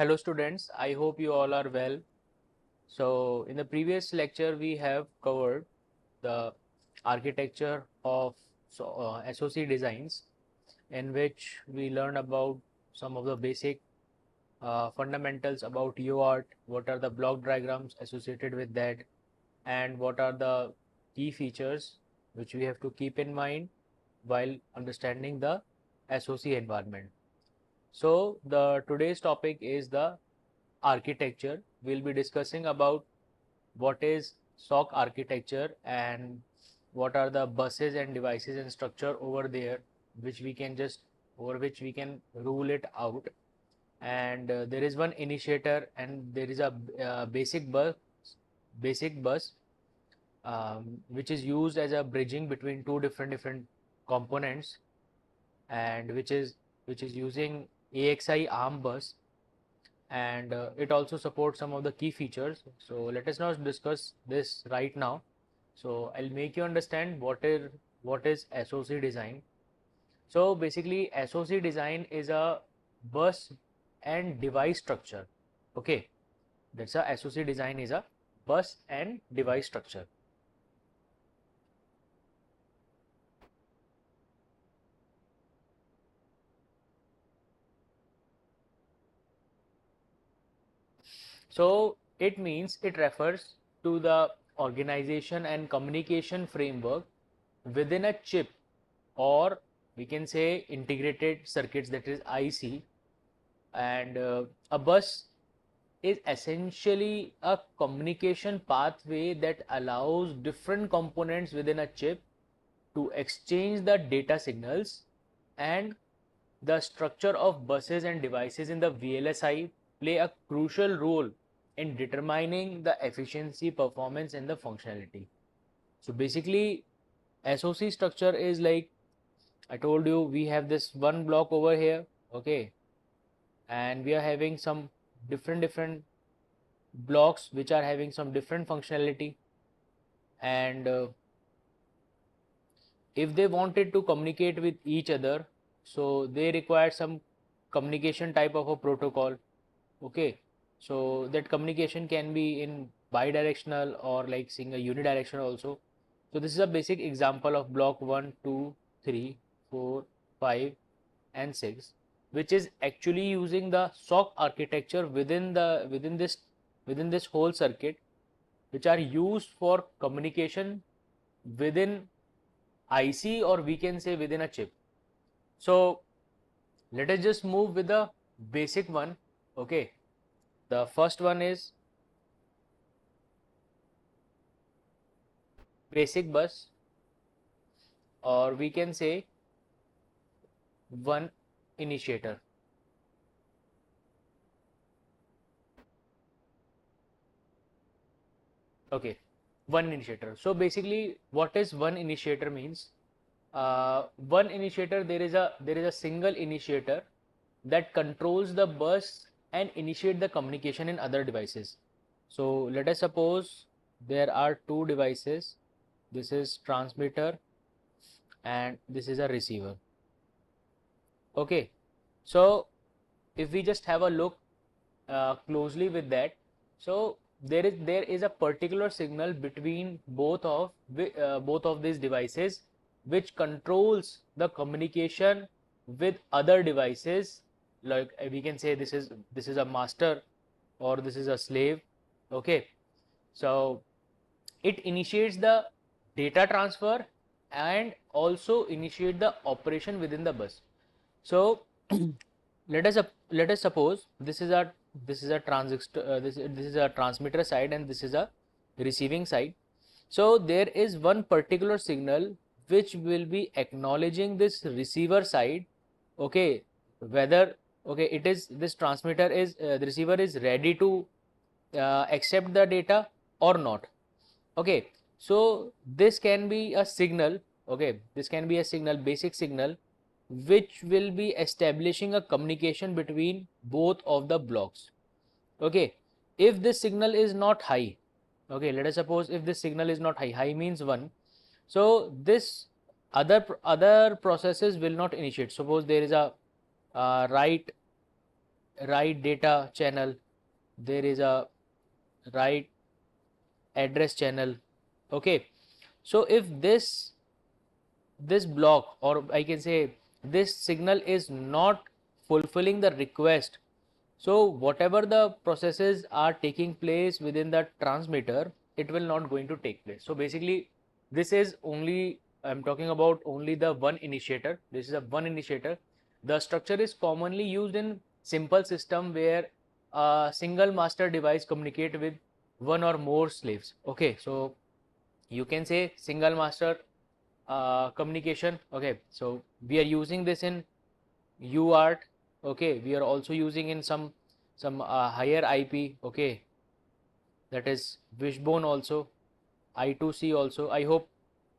Hello students, I hope you all are well. So in the previous lecture we have covered the architecture of SoC designs, in which we learn about some of the basic fundamentals about UART, what are the block diagrams associated with that, and what are the key features which we have to keep in mind while understanding the SoC environment. So the today's topic is the architecture. We'll be discussing about what is SoC architecture and what are the buses and devices and structure over there, which we can just over which we can rule it out. And there is one initiator and there is a basic bus which is used as a bridging between two different components, and which is using AXI ARM bus, and it also supports some of the key features. So let us now discuss this right now. So I'll make you understand what is SoC design. So basically SoC design is a bus and device structure. Okay, that's a SoC design is a bus and device structure. So it means it refers to the organization and communication framework within a chip, or we can say integrated circuits, that is IC. And a bus is essentially a communication pathway that allows different components within a chip to exchange the data signals, and the structure of buses and devices in the VLSI play a crucial role in determining the efficiency, performance, and the functionality. So basically, SoC structure is like I told you, we have this one block over here, okay, and we are having some different blocks which are having some different functionality, and if they wanted to communicate with each other, so they require some communication type of a protocol. Okay, so that communication can be in bidirectional or like saying a unidirectional also. So this is a basic example of block 1, 2, 3, 4, 5 and 6, which is actually using the SoC architecture within this whole circuit, which are used for communication within IC, or we can say within a chip. So let us just move with the basic one. Okay, the first one is basic bus, or we can say one initiator. Okay, one initiator. So basically what is one initiator means, one initiator, there is a single initiator that controls the bus and initiate the communication in other devices. So let us suppose there are two devices. This is transmitter and this is a receiver. Okay, so if we just have a look closely with that, so there is a particular signal between both of these devices, which controls the communication with other devices. Like we can say this is a master or this is a slave. Okay, so it initiates the data transfer and also initiate the operation within the bus. So let us suppose this is a transistor, this is a transmitter side and this is a receiving side. So there is one particular signal which will be acknowledging this receiver side. Okay, whether okay it is this transmitter is the receiver is ready to accept the data or not. Okay, so this can be a signal. Okay, this can be a signal, basic signal, which will be establishing a communication between both of the blocks. Okay, if this signal is not high, okay, let us suppose if this signal is not high, high means 1, so this other processes will not initiate. Suppose there is a write write data channel, there is a write address channel. Okay, so if this block, or I can say this signal, is not fulfilling the request, so whatever the processes are taking place within the transmitter, it will not going to take place. So basically this is only, I'm talking about only the one initiator. This is a one initiator. The structure is commonly used in simple system where a single master device communicate with one or more slaves. Okay, so you can say single master communication. Okay, so we are using this in UART. Okay, we are also using in some higher IP. Okay, that is Wishbone also, I2C also. I hope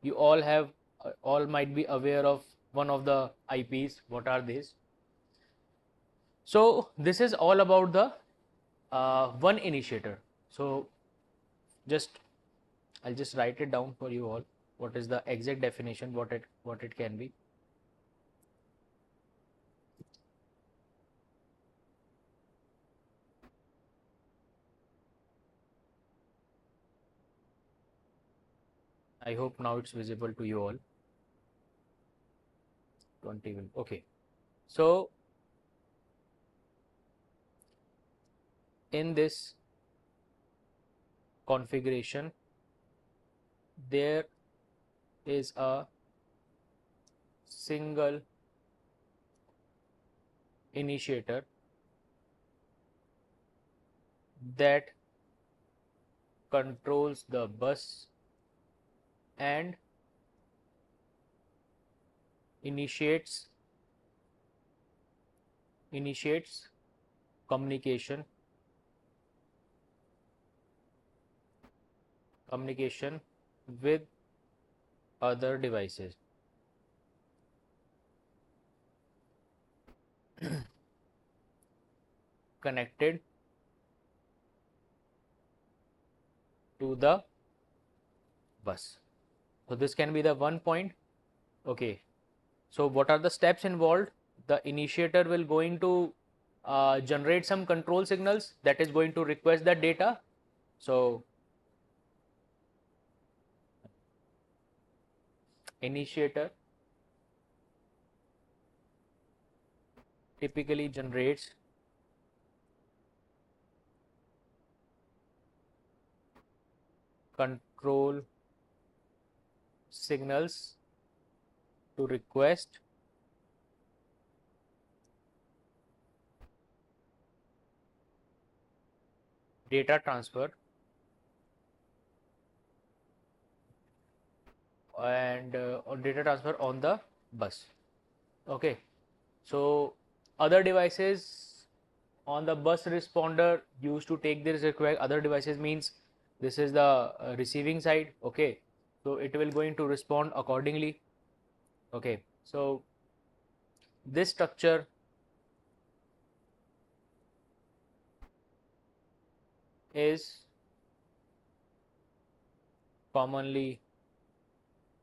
you all have all might be aware of one of the IPs. What are these? So this is all about the one initiator. So just I'll just write it down for you all. What is the exact definition? What it can be? I hope now it's visible to you all. 20 will. Okay. So in this configuration, there is a single initiator that controls the bus and initiates communication with other devices. Connected to the bus. So this can be the one point. Okay, so what are the steps involved? The initiator will going to generate some control signals that is going to request the data. So initiator typically generates control signals to request data transfer and data transfer on the bus. Okay, so other devices on the bus responder used to take this request. Other devices means this is the receiving side. Okay, so it will going to respond accordingly. Okay, so this structure is commonly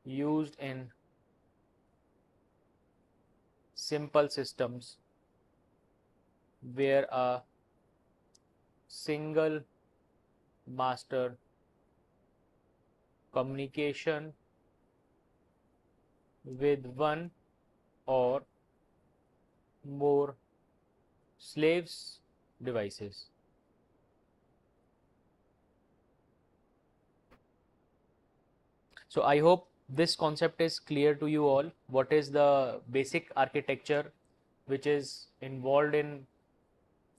used in simple systems where a single master communication with one or more slaves devices. So I hope this concept is clear to you all. What is the basic architecture which is involved in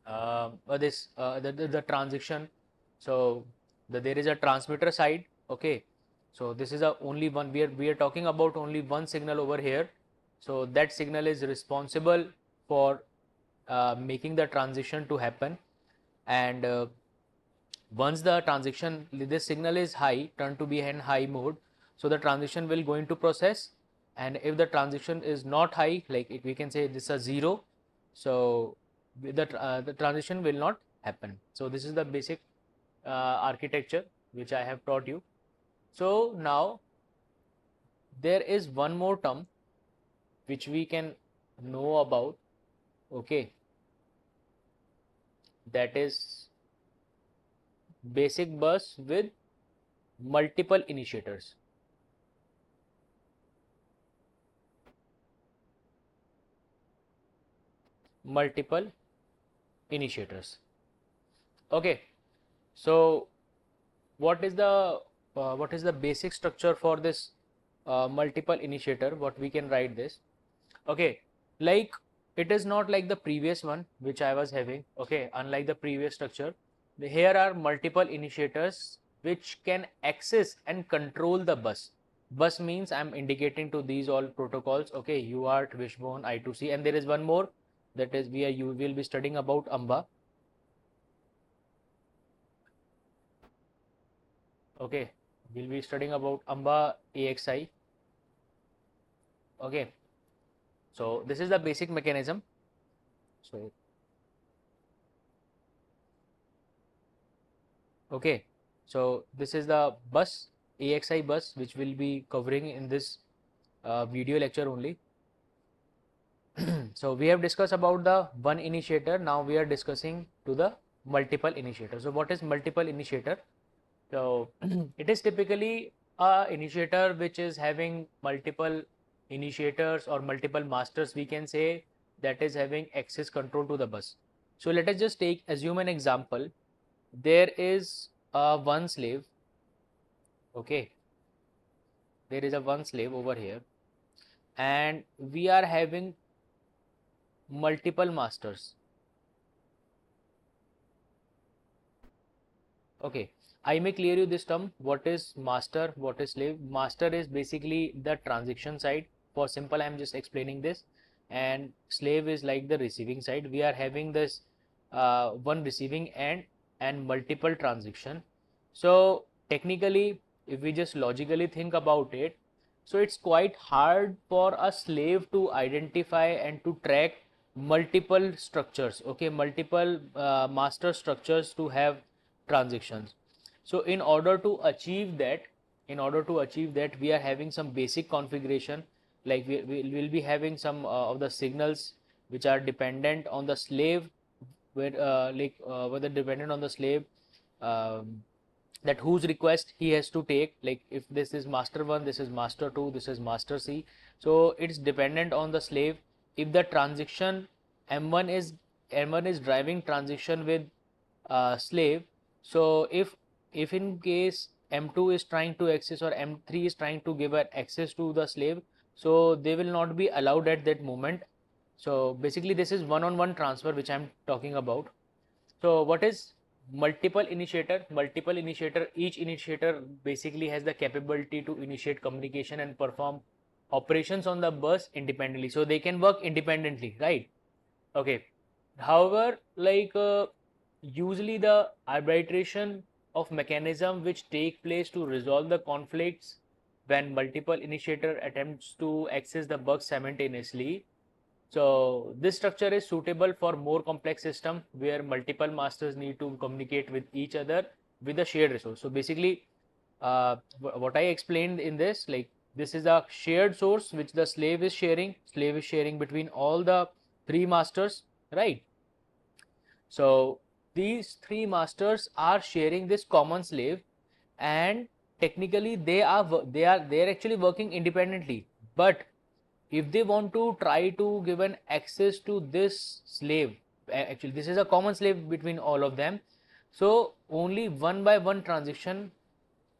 the transition? So there is a transmitter side. Okay, so this is a only one, we are talking about only one signal over here. So that signal is responsible for making the transition to happen, and once the transition, this signal is high, turn to be in high mode, so the transition will going to process. And if the transition is not high, like we can say this is a 0, so the transition will not happen. So this is the basic architecture which I have taught you. So now there is one more term which we can know about. Okay, that is basic bus with multiple initiators. Multiple initiators. Okay, so what is the basic structure for this multiple initiator? What we can write this? Okay, like it is not like the previous one which I was having. Okay, unlike the previous structure, here are multiple initiators which can access and control the bus. Bus means I'm indicating to these all protocols. Okay, UART, Wishbone, I2C, and there is one more, that is you will be studying about AMBA. Okay, we'll be studying about AMBA AXI. Okay, so this is the basic mechanism. So okay, so this is the bus, AXI bus, which we'll be covering in this video lecture only. So we have discussed about the one initiator. Now we are discussing to the multiple initiator. So what is multiple initiator? So it is typically a initiator which is having multiple initiators or multiple masters, we can say, that is having access control to the bus. So let us just assume an example. There is one slave. Okay, there is a one slave over here, and we are having multiple masters. Okay, I may clear you this term. What is master? What is slave? Master is basically the transaction side. For simple, I am just explaining this. And slave is like the receiving side. We are having this one receiving end and multiple transaction. So technically, if we just logically think about it, so it's quite hard for a slave to identify and to track multiple structures. Okay, multiple master structures to have transactions. So in order to achieve that, we are having some basic configuration, like we will be having some of the signals which are dependent on the slave, whether dependent on the slave, um, that whose request he has to take, like if this is master 1, this is master 2, this is master C. So it's dependent on the slave. If the transaction m1 is driving transaction with slave, so if in case m2 is trying to access or m3 is trying to give an access to the slave, so they will not be allowed at that moment. So basically this is one-on-one transfer which I'm talking about. So what is multiple initiator? Multiple initiator, each initiator basically has the capability to initiate communication and perform operations on the bus independently. So they can work independently, right? Okay. However, like usually the arbitration of mechanism which take place to resolve the conflicts when multiple initiator attempts to access the bus simultaneously. So this structure is suitable for more complex system where multiple masters need to communicate with each other with a shared resource. So basically, what I explained in this, like this is a shared source which the slave is sharing. Slave is sharing between all the three masters, right? So these three masters are sharing this common slave, and technically they're actually working independently. But if they want to try to give an access to this slave, actually this is a common slave between all of them, so only one by one transaction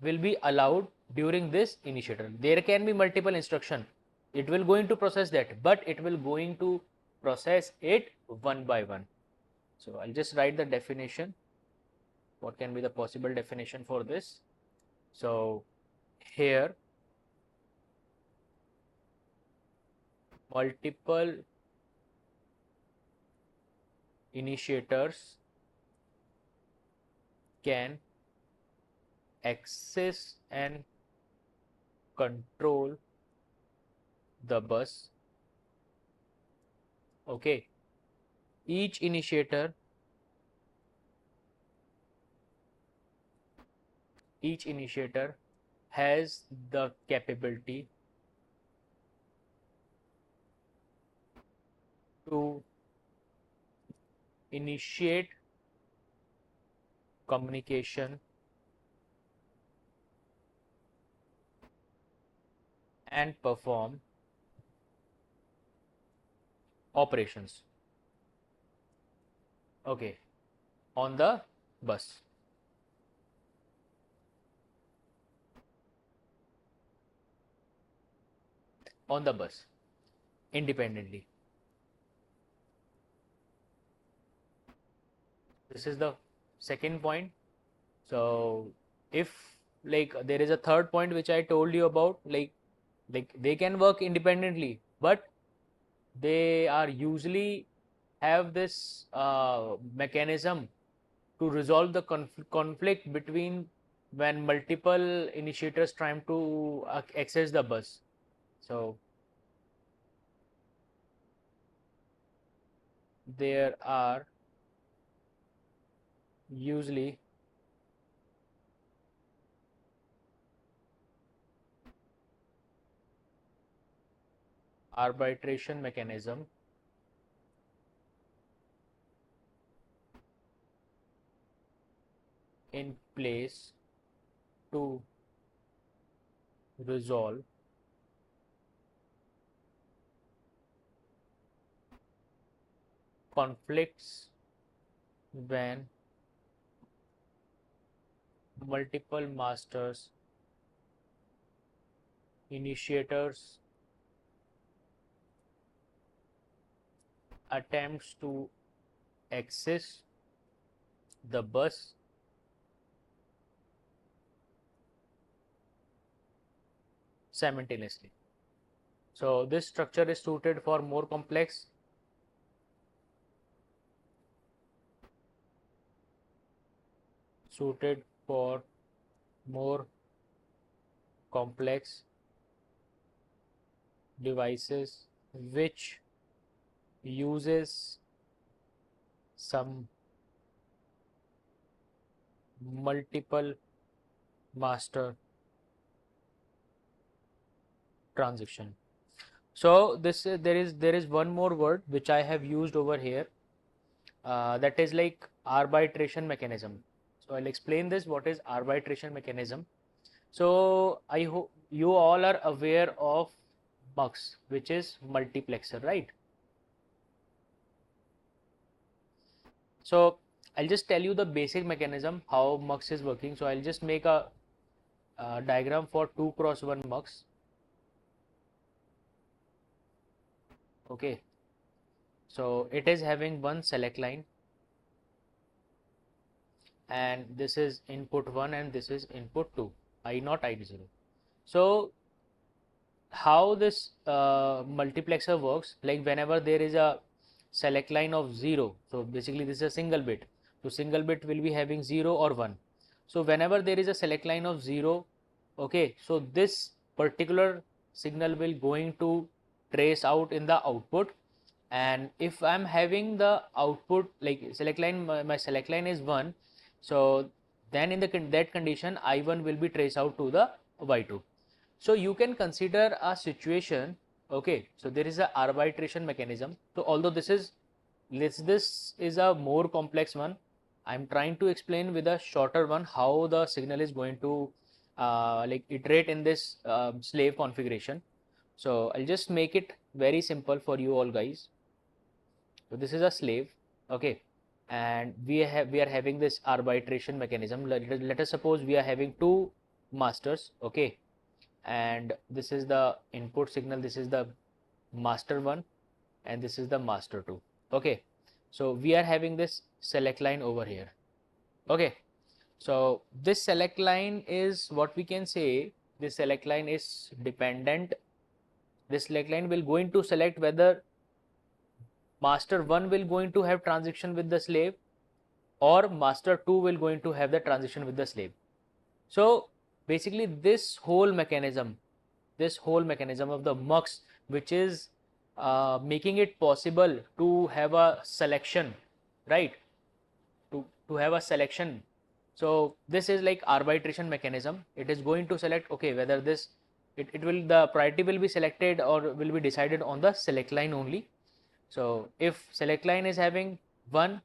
will be allowed during this initiator. There can be multiple instruction, it will going to process that, but it will going to process it one by one. So I'll just write the definition. What can be the possible definition for this? So here, multiple initiators can access and control the bus. Okay, each initiator has the capability to initiate communication and perform operations, okay, on the bus. On the bus independently. This is the second point. So if like there is a third point which I told you about, like they can work independently, but they are usually have this mechanism to resolve the conflict between when multiple initiators trying to access the bus. So there are usually arbitration mechanism in place to resolve conflicts when multiple masters initiators attempts to access the bus simultaneously. So this structure is suited for more complex devices which uses some multiple master transaction. So this there is one more word which I have used over here, that is like arbitration mechanism. So I'll explain this, what is arbitration mechanism. So I hope you all are aware of MUX, which is multiplexer, right? So I'll just tell you the basic mechanism how MUX is working. So I'll just make a diagram for 2x1 MUX. Okay, so it is having one select line, and this is input 1 and this is input 2, I0 I0. So how this multiplexer works, like whenever there is a select line of 0, so basically this is a single bit, so single bit will be having 0 or 1. So whenever there is a select line of 0, okay, so this particular signal will going to trace out in the output. And if I'm having the output like select line, my select line is 1, so then in that condition I1 will be traced out to the Y2. So you can consider a situation, okay, so there is a arbitration mechanism. So although this is a more complex one, I'm trying to explain with a shorter one how the signal is going to like iterate in this slave configuration. So I'll just make it very simple for you all guys. So this is a slave, okay, and we are having this arbitration mechanism. Let us suppose we are having two masters, okay, and this is the input signal, this is the master 1 and this is the master 2, okay. So we are having this select line over here, okay. So this select line is what we can say, this select line is dependent. This select line will going to select whether master 1 will going to have transaction with the slave or master 2 will going to have the transaction with the slave. So basically this whole mechanism of the MUX, which is making it possible to have a selection, right, to have a selection. So this is like arbitration mechanism. It is going to select, okay, whether this it will, the priority will be selected or will be decided on the select line only. So if select line is having 1,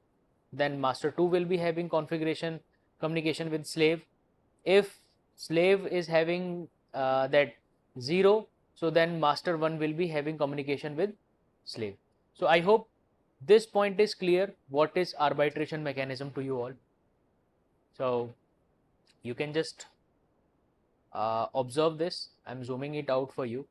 then master 2 will be having configuration, communication with slave. If slave is having that 0, so then master 1 will be having communication with slave. So I hope this point is clear. What is arbitration mechanism to you all? So you can just observe this. I'm zooming it out for you.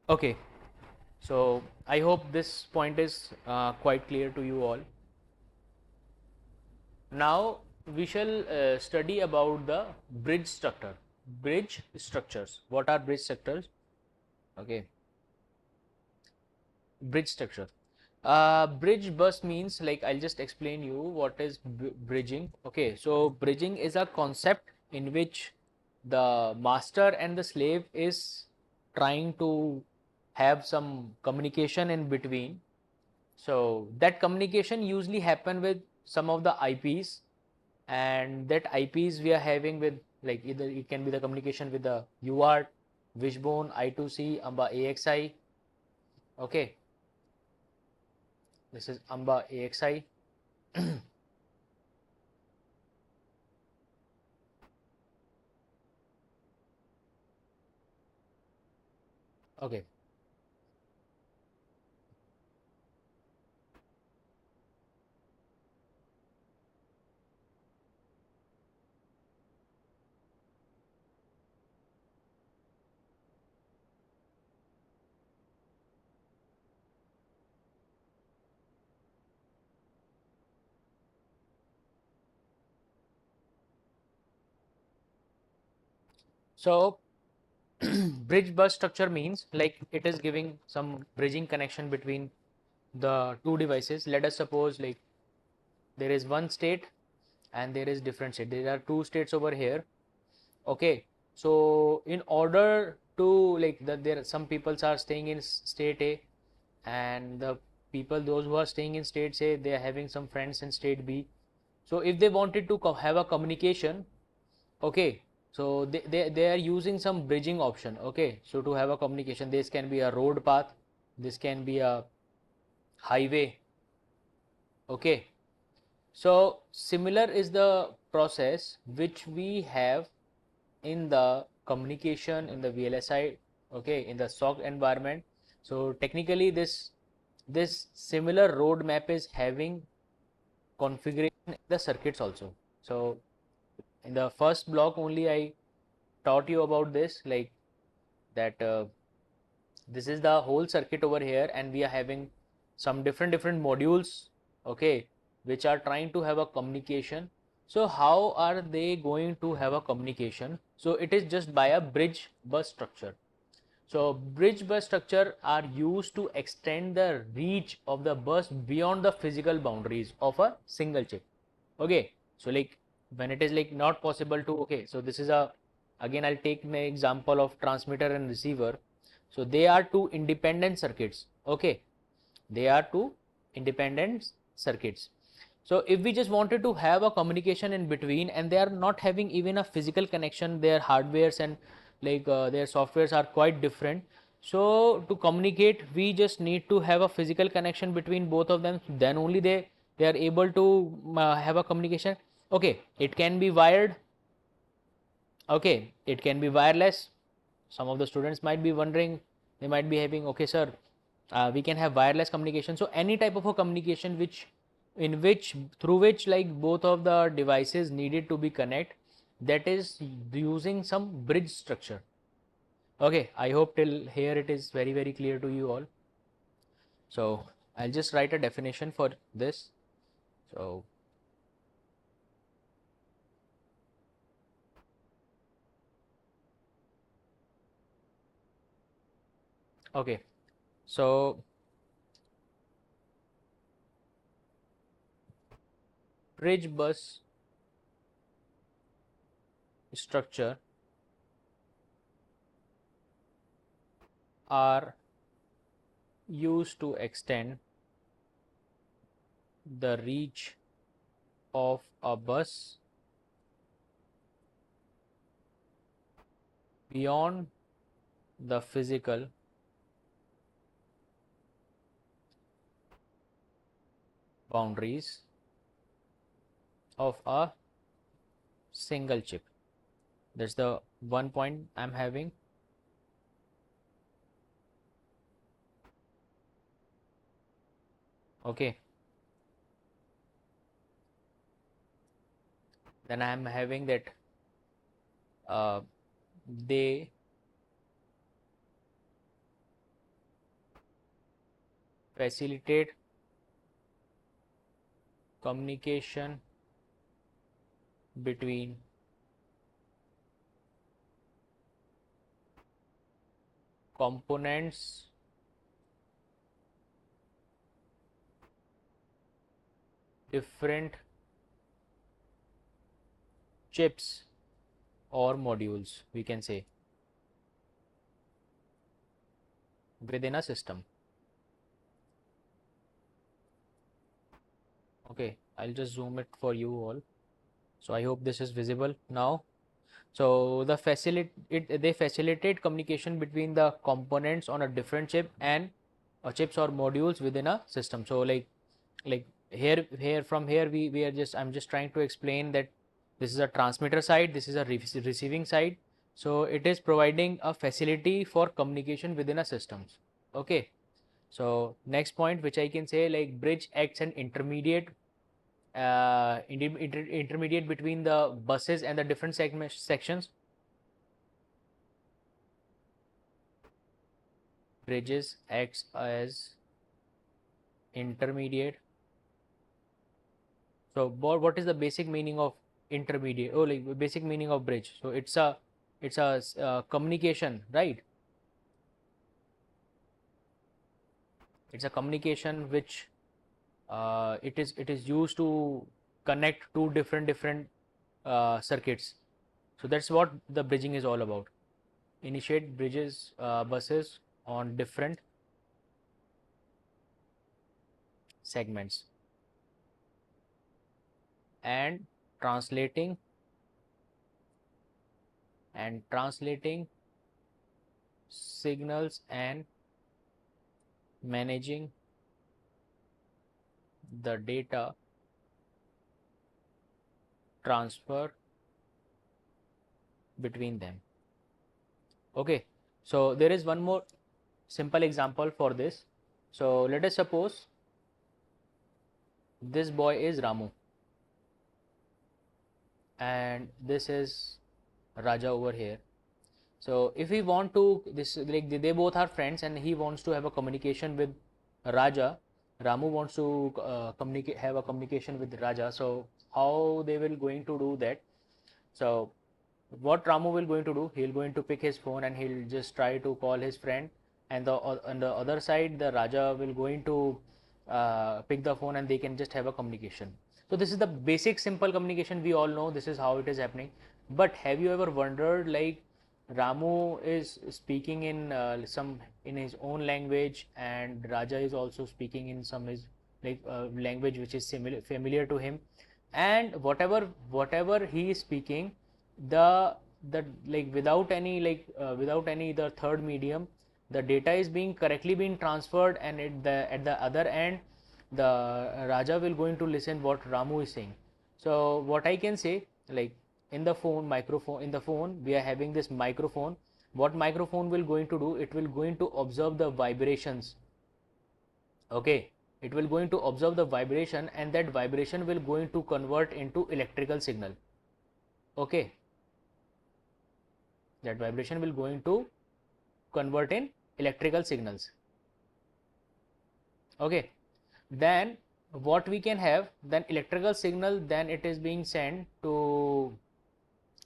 Okay, so I hope this point is quite clear to you all. Now we shall study about the bridge structure. Bridge structures. What are bridge structures? Okay, bridge structure. Bridge bus means, like, I'll just explain you what is bridging. Okay, so bridging is a concept in which the master and the slave is trying to have some communication in between. So that communication usually happen with some of the IPs, and that IPs we are having with, like, either it can be the communication with the UART, Wishbone, I2C, AMBA AXI. Okay, this is AMBA AXI. Okay, so bridge bus structure means, like, it is giving some bridging connection between the two devices. Let us suppose, like, there is one state and there is different state. There are two states over here. Okay, so in order to, like, there some people are staying in state A, and the people, those who are staying in state A, they are having some friends in state B. So if they wanted to have a communication, okay, so they are using some bridging option. Okay, so to have a communication, this can be a road path, this can be a highway. Okay, so similar is the process which we have in the communication in the VLSI, okay, in the SoC environment. So technically this similar roadmap is having configuration in the circuits also. So in the first block only I taught you about this, like, that this is the whole circuit over here, and we are having some different modules, okay, which are trying to have a communication. So how are they going to have a communication? So it is just by a bridge bus structure. So bridge bus structure are used to extend the reach of the bus beyond the physical boundaries of a single chip. Okay, so, like, when it is, like, not possible to, okay, so this is a, again I'll take my example of transmitter and receiver. So they are two independent circuits. Okay, they are two independent circuits. So if we just wanted to have a communication in between, and they are not having even a physical connection, their hardwares and, like, their softwares are quite different. So to communicate, we just need to have a physical connection between both of them. Then only they are able to have a communication. Okay, it can be wired. Okay, it can be wireless. Some of the students might be wondering, they might be having, okay sir, we can have wireless communication. So any type of a communication which, in which, through which, like, both of the devices needed to be connect, that is using some bridge structure. Okay, I hope till here it is very clear to you all. So I'll just write a definition for this. So okay, so bridge bus structure are used to extend the reach of a bus beyond the physical boundaries of a single chip. That's the one point I'm having. Okay. Then I'm having that they facilitate communication between components different chips or modules, we can say, within a system. Okay, I'll just zoom it for you all. So I hope this is visible now. So they facilitate communication between the components on a different chip and chips or modules within a system. So like here from here we are just I'm just trying to explain that this is a transmitter side, this is a receiving side. So it is providing a facility for communication within a systems. Okay. So next point which I can say, like bridge acts an intermediate intermediate between the buses and the different sections. Bridges acts as intermediate. So what is the basic meaning of intermediate? Oh, like basic meaning of bridge. So it's a communication, right? It's a communication which it is used to connect two different circuits. So that's what the bridging is all about. Initiate bridges buses on different segments and translating signals and managing the data transfer between them. Okay, so there is one more simple example for this. So let us suppose this boy is Ramu and this is Raja over here. So if we want to, this like they both are friends and he wants to have a communication with Raja, Ramu wants to have a communication with Raja. So how they will going to do that? So what Ramu will going to do, he'll going to pick his phone and he'll just try to call his friend, and the on the other side the Raja will going to pick the phone and they can just have a communication. So this is the basic simple communication, we all know this is how it is happening. But have you ever wondered, like Ramu is speaking in some in his own language and Raja is also speaking in some his like language which is similar familiar to him, and whatever he is speaking, the like without any the third medium, the data is being correctly being transferred, and at the other end the Raja will going to listen what Ramu is saying. So what I can say, like in the phone microphone, in the phone we are having this microphone. What microphone will going to do, it will going to observe the vibrations. Okay, it will going to observe the vibration and that vibration will going to convert into electrical signal. Okay, that vibration will going to convert in electrical signals. Okay, then what we can have, then electrical signal, then it is being sent to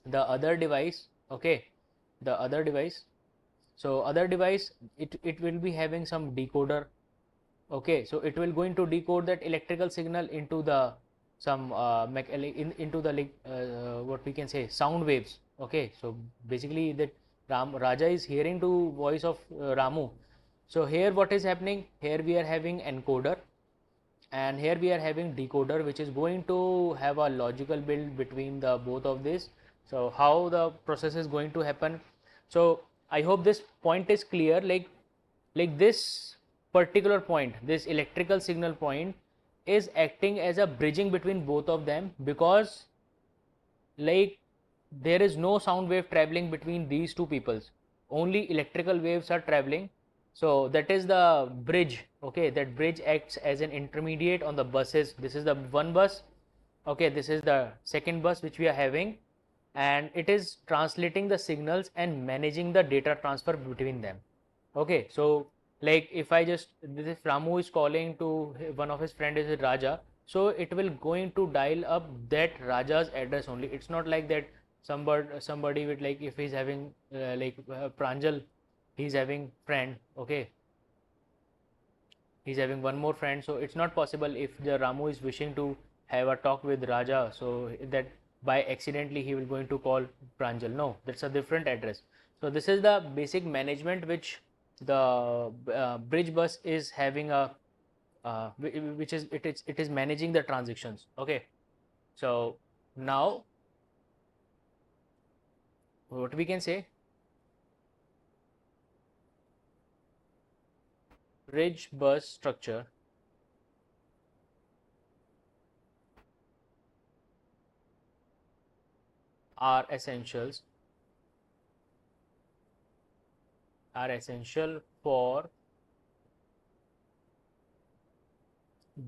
the other device. Okay, the other device. So other device, it will be having some decoder. Okay, so it will going to decode that electrical signal into the some into the like what we can say sound waves. Okay, so basically that Raja is hearing to voice of Ramu. So here what is happening, here we are having encoder and here we are having decoder, which is going to have a logical build between the both of this. So how the process is going to happen? So I hope this point is clear. Like this particular point, this electrical signal point is acting as a bridging between both of them, because like there is no sound wave traveling between these two peoples, only electrical waves are traveling. So that is the bridge. Okay, that bridge acts as an intermediate on the buses. This is the one bus. Okay, this is the second bus which we are having, and it is translating the signals and managing the data transfer between them. Okay, so like if I just, this is Ramu is calling to one of his friend is Raja, so it will going to dial up that Raja's address only. It's not like that somebody with, like if he's having Pranjal, he's having friend. Okay, he's having one more friend, so it's not possible if the Ramu is wishing to have a talk with Raja, so that by accidentally he will going to call Pranjal. No, that's a different address. So this is the basic management which the bridge bus is having a which is it is managing the transactions. Okay, so now what we can say, bridge bus structure are essentials are essential for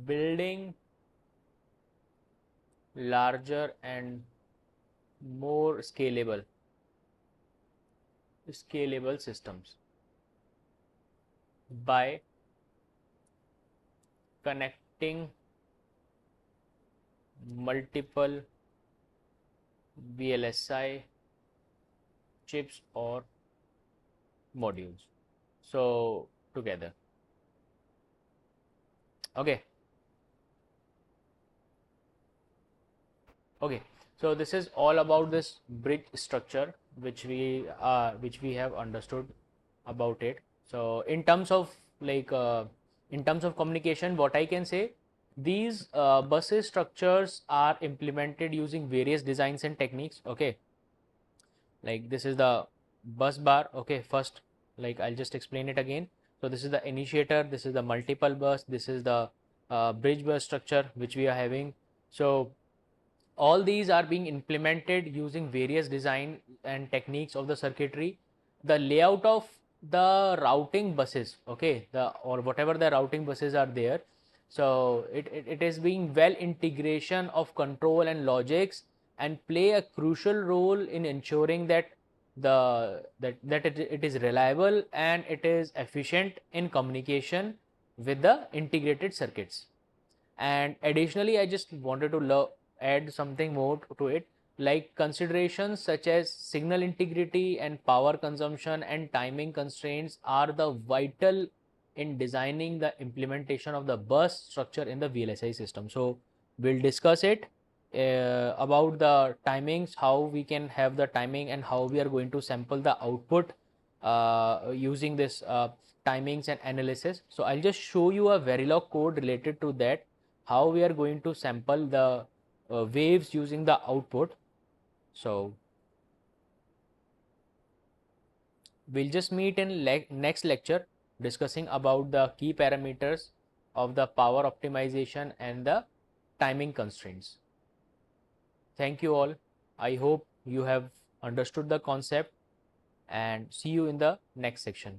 building larger and more scalable systems by connecting multiple VLSI chips or modules so together. Okay, so this is all about this bridge structure which we have understood about it. So in terms of communication, what I can say, these buses structures are implemented using various designs and techniques. Okay, like this is the bus bar. Okay, first, like I'll just explain it again. So this is the initiator, this is the multiple bus, this is the bridge bus structure which we are having. So all these are being implemented using various design and techniques of the circuitry. The layout of the routing buses, okay, the or whatever the routing buses are there, so it is being well integration of control and logics, and play a crucial role in ensuring that it is reliable and it is efficient in communication with the integrated circuits. And additionally, I just wanted to add something more to it, like considerations such as signal integrity and power consumption and timing constraints are the vital in designing the implementation of the bus structure in the VLSI system. So we'll discuss it about the timings, how we can have the timing and how we are going to sample the output using this timings and analysis. So I'll just show you a Verilog code related to that, how we are going to sample the waves using the output. So we'll just meet in next lecture discussing about the key parameters of the power optimization and the timing constraints. Thank you all. I hope you have understood the concept, and see you in the next section.